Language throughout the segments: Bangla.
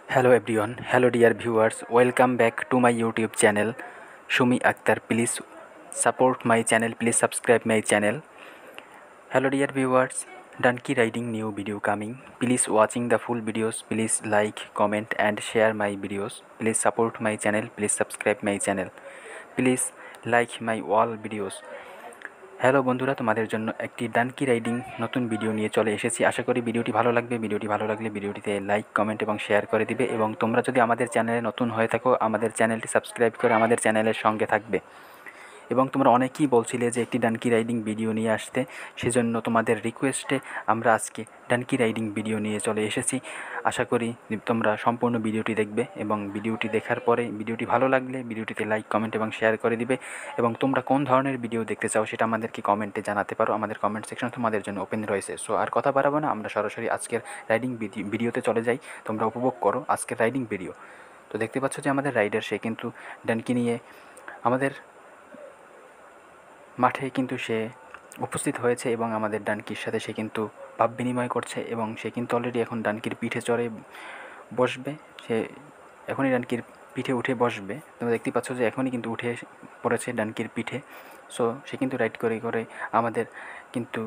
Hello everyone, hello dear viewers, welcome back to my YouTube channel Shumi Akhtar. Please support my channel, please subscribe my channel. Hello dear viewers, donkey riding new video coming. Please watching the full videos, please like, comment and share my videos. Please support my channel, please subscribe my channel. Please like my all videos. Hello বন্ধুরা, তোমাদের জন্য একটি ডানকি রাইডিং নতুন ভিডিও নিয়ে চলে এসেছি। আশা করি ভিডিওটি ভালো লাগবে। ভিডিওটি ভালো লাগলে ভিডিওটিতে লাইক, কমেন্ট এবং শেয়ার করে দিবে এবং তোমরা যদি আমাদের চ্যানেলে নতুন হয়ে থাকো আমাদের চ্যানেলটি সাবস্ক্রাইব করে আমাদের চ্যানেলের সঙ্গে থাকবে। এবং তোমরা অনেকেই বলছিলে যে একটি ডানকি রাইডিং ভিডিও নিয়ে আসতে, সেজন্য তোমাদের রিকোয়েস্টে আমরা আজকে ডানকি রাইডিং ভিডিও নিয়ে চলে এসেছি। আশা করি তোমরা সম্পূর্ণ ভিডিওটি দেখবে এবং ভিডিওটি দেখার পরে ভিডিওটি ভালো লাগলে ভিডিওটিতে লাইক, কমেন্ট এবং শেয়ার করে দিবে এবং তোমরা কোন ধরনের ভিডিও দেখতে চাও সেটা আমাদেরকে কমেন্টে জানাতে পারো। আমাদের কমেন্ট সেকশন তোমাদের জন্য ওপেন রয়েছে। সো আর কথা বাড়াবো না, আমরা সরাসরি আজকের রাইডিং ভিডিওতে চলে যাই। তোমরা উপভোগ করো আজকের রাইডিং ভিডিও। তো দেখতে পাচ্ছ যে আমাদের রাইডার সে কিন্তু ডানকি নিয়ে আমাদের মাঠে কিন্তু সে উপস্থিত হয়েছে এবং আমাদের ডানকির সাথে সে কিন্তু ভাব বিনিময় করছে এবং সে কিন্তু অলরেডি এখন ডানকির পিঠে চড়ে বসবে। সে এখনই ডানকির পিঠে উঠে বসবে। তোমরা দেখতে পাচ্ছ যে এখনই কিন্তু উঠে পড়েছে ডানকির পিঠে। সো সে কিন্তু রাইড করে করে আমাদের কিন্তু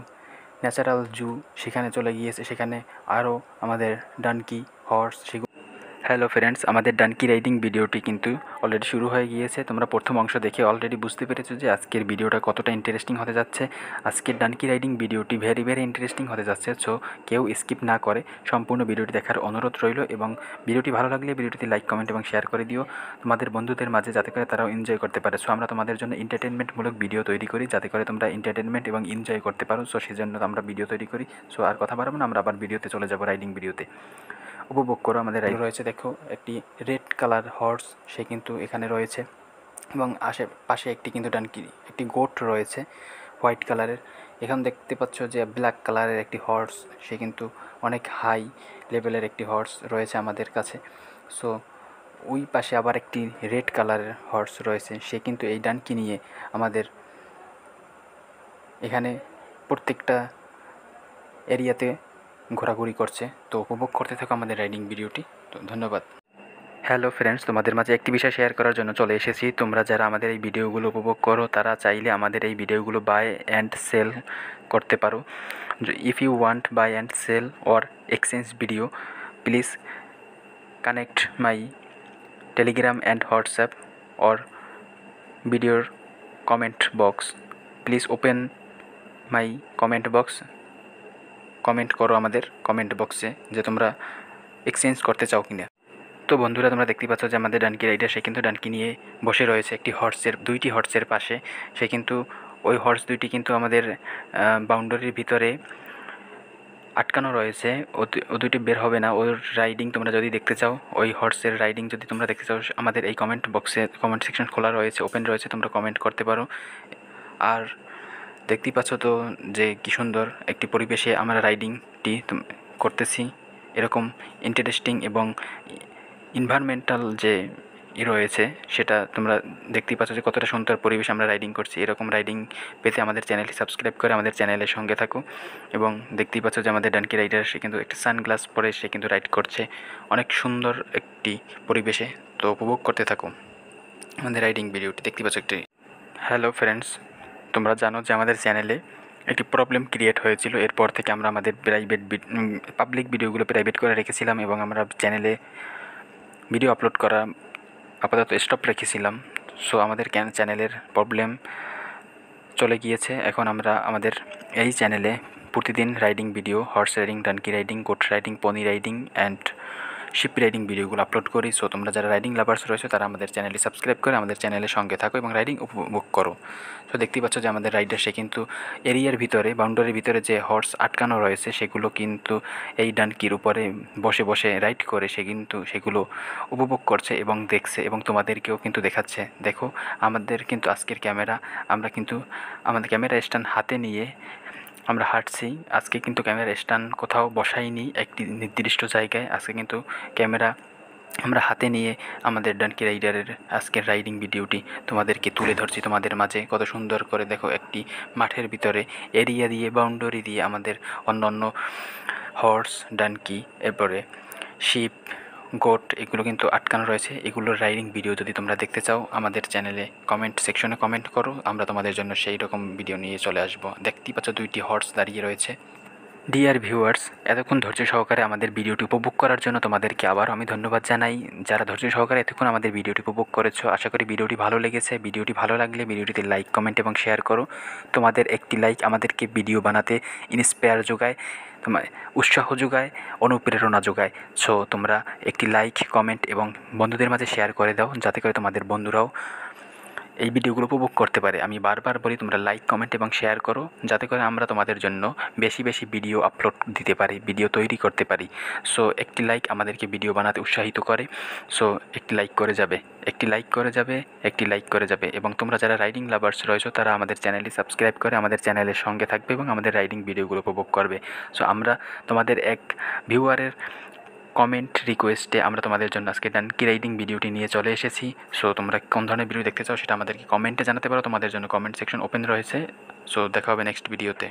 ন্যাচারাল জু সেখানে চলে গিয়েছে। সেখানে আরও আমাদের ডানকি, হর্স সেগুলো। হ্যালো ফ্রেন্ডস, আমাদের ডানকি রাইডিং ভিডিওটি কিন্তু অলরেডি শুরু হয়ে গিয়েছে। তোমরা প্রথম অংশ দেখে অলরেডি বুঝতে পেরেছো যে আজকের ভিডিওটা কতটা ইন্টারেস্টিং হতে যাচ্ছে। আজকের ডানকি রাইডিং ভিডিওটি ভেরি ভেরি ইন্টারেস্টিং হতে যাচ্ছে। সো কেউ স্কিপ না করে সম্পূর্ণ ভিডিওটি দেখার অনুরোধ রইল এবং ভিডিওটি ভালো লাগলে ভিডিওটিতে লাইক, কমেন্ট এবং শেয়ার করে দিও তোমাদের বন্ধুদের মাঝে, যাতে করে তারাও এনজয় করতে পারে। সো আমরা তোমাদের জন্য এন্টারটেনমেন্টমূলক ভিডিও তৈরি করি যাতে করে তোমরা এন্টারটেনমেন্ট এবং এনজয় করতে পারো। সো সেজন্য আমরা ভিডিও তৈরি করি। সো আর কথা বাড়াবো না, আমরা আবার ভিডিওতে চলে যাবো, রাইডিং ভিডিওতে। উপভোগ করো আমাদের রাইড রয়েছে। দেখো একটি রেড কালার হর্স সে কিন্তু এখানে রয়েছে এবং আশেপাশে একটি কিন্তু ডানকি একটি গোট রয়েছে হোয়াইট কালারের। এখানে দেখতে পাচ্ছ যে ব্ল্যাক কালারের একটি হর্স, সে কিন্তু অনেক হাই লেভেলের একটি হর্স রয়েছে আমাদের কাছে। সো ওই পাশে আবার একটি রেড কালারের হর্স রয়েছে, সে কিন্তু এই ডানকি নিয়ে আমাদের এখানে প্রত্যেকটা এরিয়াতে ঘোরাঘুরি করছে। তো উপভোগ করতে থাকো আমাদের রাইডিং ভিডিওটি। তো ধন্যবাদ। হ্যালো ফ্রেন্ডস, তোমাদের মাঝে একটি বিষয় শেয়ার করার জন্য চলে এসেছি। তোমরা যারা আমাদের এই ভিডিওগুলো উপভোগ করো তারা চাইলে আমাদের এই ভিডিওগুলো বাই অ্যান্ড সেল করতে পারো। If you want buy and sell or exchange video, please connect my Telegram and WhatsApp or ভিডিওর comment box. Please open my comment box. Comment করো আমাদের কমেন্ট বক্সে যে তোমরা এক্সচেঞ্জ করতে চাও কিনা। তো বন্ধুরা, তোমরা দেখতে পাচ্ছ যে আমাদের ডানকি রাইডার সে কিন্তু ডানকি নিয়ে বসে রয়েছে একটি দুইটি হর্সের পাশে। সে কিন্তু ওই হর্স দুইটি কিন্তু আমাদের বাউন্ডারির ভিতরে আটকানো রয়েছে। ও দুইটি বের হবে না। ওর রাইডিং তোমরা যদি দেখতে চাও, ওই হর্সের রাইডিং যদি তোমরা দেখতে চাও, আমাদের এই কমেন্ট বক্সে কমেন্ট সেকশন খোলা রয়েছে, ওপেন রয়েছে, তোমরা কমেন্ট করতে পারো। আর দেখতেই পাচ্ছ তো যে কী সুন্দর একটি পরিবেশে আমরা রাইডিংটি করতেছি। এরকম ইন্টারেস্টিং এবং এনভায়রনমেন্টাল যে রয়েছে সেটা তোমরা দেখতেই পাচ্ছ যে কতটা সুন্দর পরিবেশ আমরা রাইডিং করছি। এরকম রাইডিং পেতে আমাদের চ্যানেলটি সাবস্ক্রাইব করে আমাদের চ্যানেলের সঙ্গে থাকো। এবং দেখতেই পাচ্ছ যে আমাদের ডানকি রাইডার সে কিন্তু একটা সানগ্লাস পরে সে কিন্তু রাইড করছে অনেক সুন্দর একটি পরিবেশে। তো উপভোগ করতে থাকো আমাদের রাইডিং ভিডিওটি। দেখতে পাচ্ছ একটি। হ্যালো ফ্রেন্ডস, তোমরা জানো যে আমাদের চ্যানেলে একটি প্রবলেম ক্রিয়েট হয়েছিল। এরপর থেকে আমরা আমাদের পাবলিক ভিডিওগুলো প্রাইভেট করে রেখেছিলাম এবং আমরা চ্যানেলে ভিডিও আপলোড করা আপাতত স্টপ রেখেছিলাম। সো আমাদের চ্যানেলের প্রবলেম চলে গিয়েছে। এখন আমরা আমাদের এই চ্যানেলে প্রতিদিন riding video, horse riding, donkey riding, goat riding, pony riding and sheep riding ভিডিওগুলো আপলোড করি। সো তোমরা যারা রাইডিং লাভার্স রয়েছে তারা আমাদের চ্যানেলটি সাবস্ক্রাইব করে আমাদের চ্যানেলের সঙ্গে থাকো এবং রাইডিং উপভোগ করো। তো দেখতেই পাচ্ছ যে আমাদের রাইডার সে কিন্তু এরিয়ার ভিতরে, বাউন্ডারির ভিতরে যে হর্স আটকানো রয়েছে সেগুলো কিন্তু এই ডানকির উপরে বসে বসে রাইড করে সে কিন্তু সেগুলো উপভোগ করছে এবং দেখছে এবং তোমাদেরকেও কিন্তু দেখাচ্ছে। দেখো আমাদের কিন্তু আজকের ক্যামেরা, আমরা কিন্তু আমাদের ক্যামেরা স্ট্যান্ড হাতে নিয়ে আমরা হাঁটছি। আজকে কিন্তু ক্যামেরা স্ট্যান্ড কোথাও বসাইনি একটি নির্দিষ্ট জায়গায়। আজকে কিন্তু ক্যামেরা আমরা হাতে নিয়ে আমাদের ডানকি রাইডারের আজকের রাইডিং ভিডিওটি তোমাদেরকে তুলে ধরছি তোমাদের মাঝে। কত সুন্দর করে দেখো একটি মাঠের ভিতরে এরিয়া দিয়ে, বাউন্ডারি দিয়ে আমাদের অন্য অন্য হর্স, ডানকি, এরপরে শিপ, গোট এগুলো কিন্তু আটকানো রয়েছে। এগুলোর রাইডিং ভিডিও যদি তোমরা দেখতে চাও আমাদের চ্যানেলে কমেন্ট সেকশনে কমেন্ট করো, আমরা তোমাদের জন্য সেই রকম ভিডিও নিয়ে চলে আসবো। দেখতেই পাচ্ছ 2টি হর্স দাঁড়িয়ে রয়েছে। ডিয়ার ভিউয়ার্স, এতক্ষণ ধৈর্য সহকারে আমাদের ভিডিওটি উপভোগ করার জন্য তোমাদেরকে আবারও আমি ধন্যবাদ জানাই। যারা ধৈর্য সহকারে এতক্ষণ আমাদের ভিডিওটি উপভোগ করেছো, আশা করি ভিডিওটি ভালো লেগেছে। ভিডিওটি ভালো লাগলে ভিডিওটিতে লাইক, কমেন্ট এবং শেয়ার করো। তোমাদের একটি লাইক আমাদেরকে ভিডিও বানাতে ইন্সপায়ার যোগায়, তোমার উৎসাহ যোগায়, অনুপ্রেরণা যোগায়। সো তোমরা একটি লাইক, কমেন্ট এবং বন্ধুদের মাঝে শেয়ার করে দাও, যাতে করে তোমাদের বন্ধুরাও এই ভিডিওগুলো উপভোগ করতে পারে। আমি বারবার বলি তোমরা লাইক, কমেন্ট এবং শেয়ার করো, যাতে করে আমরা তোমাদের জন্য বেশি বেশি ভিডিও আপলোড দিতে পারি, ভিডিও তৈরি করতে পারি। সো একটি লাইক আমাদেরকে ভিডিও বানাতে উৎসাহিত করে। সো একটি লাইক করে যাবে, একটি লাইক করে যাবে, একটি লাইক করে যাবে। এবং তোমরা যারা রাইডিং লাভার্স রয়েছো তারা আমাদের চ্যানেলটি সাবস্ক্রাইব করে আমাদের চ্যানেলের সঙ্গে থাকবে এবং আমাদের রাইডিং ভিডিওগুলো উপভোগ করবে। সো আমরা তোমাদের এক ভিউয়ারের কমেন্ট রিকোয়েস্টে আমরা তোমাদের জন্য আজকে ডানকি রাইডিং ভিডিওটি নিয়ে চলে এসেছি। সো তোমরা কোন ধরনের ভিডিও দেখতে চাও সেটা আমাদেরকে কমেন্টে জানাতে পারো, তোমাদের জন্য কমেন্ট সেকশন ওপেন রয়েছে। সো দেখা হবে নেক্সট ভিডিওতে।